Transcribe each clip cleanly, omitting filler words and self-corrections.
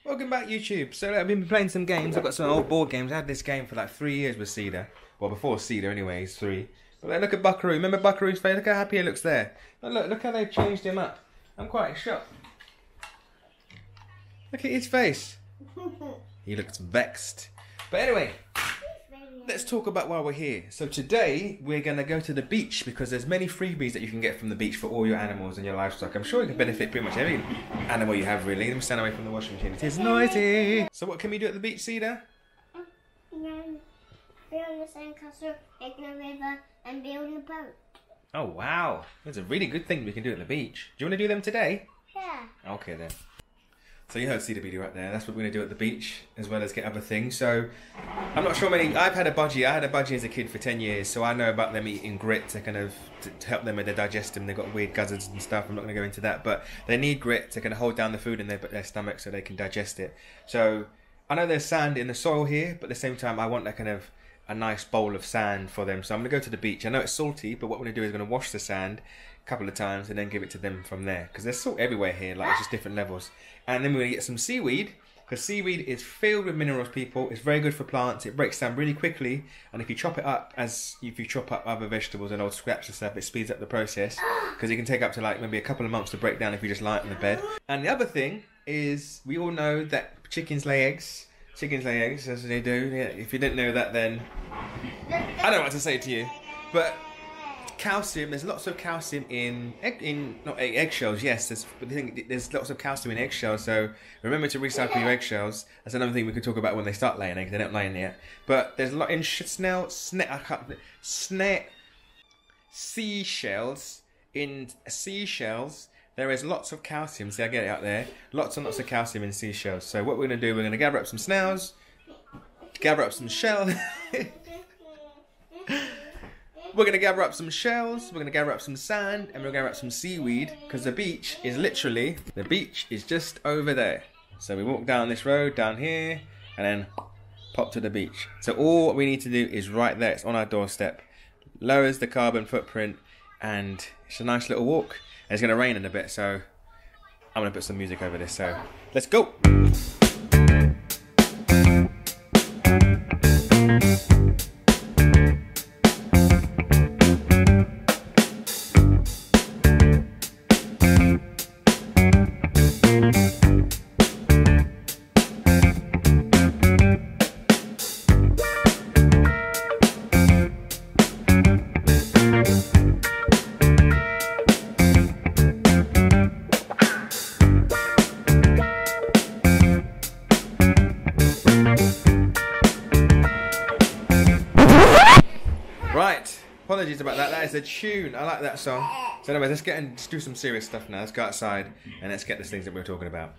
Welcome back, YouTube. So I've been playing some games. I've got some old board games. I had this game for like 3 years with Cedar. Well, before Cedar anyway, he's 3. But look at Buckaroo. Remember Buckaroo's face? Look how happy he looks there. But look how they've changed him up. I'm quite shocked. Look at his face. He looks vexed. But anyway, let's talk about why we're here. So today we're going to go to the beach because there's many freebies that you can get from the beach for all your animals and your livestock. I'm sure it can benefit pretty much every animal you have, really. Let me stand away from the washing machine. It is noisy. So what can we do at the beach, Cedar? Be on the sandcastle, take the river, and build a boat. Oh wow, that's a really good thing we can do at the beach. Do you want to do them today? Yeah. Okay then. So you heard Cedar video right there. That's what we're going to do at the beach, as well as get other things. So I'm not sure many. I've had a budgie. I had a budgie as a kid for 10 years, so I know about them eating grit to kind of to help them with their digestion. They've got weird gizzards and stuff. I'm not going to go into that, but they need grit to kind of hold down the food in their stomach so they can digest it. So I know there's sand in the soil here, but at the same time I want that kind of a nice bowl of sand for them. So I'm going to go to the beach. I know it's salty, but what we're going to do is going to wash the sand a couple of times and then give it to them from there, because there's salt everywhere here, like it's just different levels. And then we're going to get some seaweed, because seaweed is filled with minerals, people. It's very good for plants. It breaks down really quickly, and if you chop it up as if you chop up other vegetables and old scraps and stuff, it speeds up the process, because it can take up to like maybe a couple of months to break down if you just lie it on the bed. And the other thing is, we all know that chickens lay eggs. Chickens lay eggs, as they do. Yeah, if you didn't know that, then I don't know what to say to you. But calcium, there's lots of calcium in eggshells. Yes, there's lots of calcium in eggshells. So remember to recycle your eggshells. That's another thing we could talk about when they start laying eggs. They're not laying yet. But there's a lot in seashells. In seashells, there is lots of calcium. See, I get it out there. Lots and lots of calcium in seashells. So what we're going to do, we're going to gather up some snails, gather up some shells. We're going to gather up some shells, we're going to gather up some sand, and we're going to gather up some seaweed, because the beach is just over there. So we walk down this road, down here, and then pop to the beach. So all we need to do is right there, it's on our doorstep. Lowers the carbon footprint, and it's a nice little walk. And it's going to rain in a bit, so I'm going to put some music over this, so let's go! Right, apologies about that. That is a tune. I like that song. So anyway, let's do some serious stuff now. Let's go outside and let's get the things that we were talking about.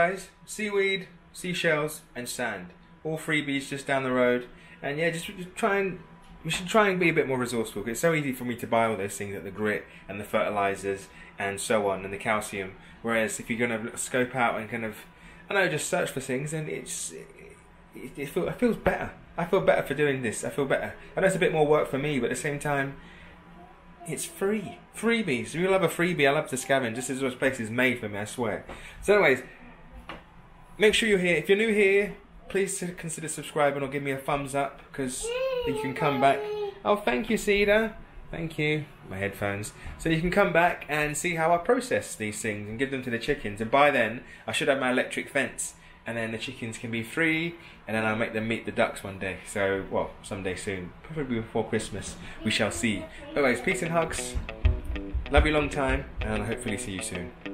guys, seaweed, seashells and sand. All freebies just down the road. And yeah, just we should try and be a bit more resourceful. It's so easy for me to buy all those things, like the grit and the fertilizers and so on, and the calcium. Whereas if you're going to scope out and kind of, I don't know, just search for things, and it feels better. I feel better for doing this. I feel better. I know it's a bit more work for me, but at the same time, it's free. Freebies. You love a freebie. I love to scavenge. This place is made for me, I swear. So anyways, make sure you're here. If you're new here, please consider subscribing or give me a thumbs up, because you can come back. Oh, thank you, Cedar. Thank you. My headphones. So you can come back and see how I process these things and give them to the chickens. And by then, I should have my electric fence. And then the chickens can be free. And then I'll make them meet the ducks one day. So, well, someday soon. Probably before Christmas. We shall see. Anyways, peace and hugs. Love you long time. And I'll hopefully see you soon.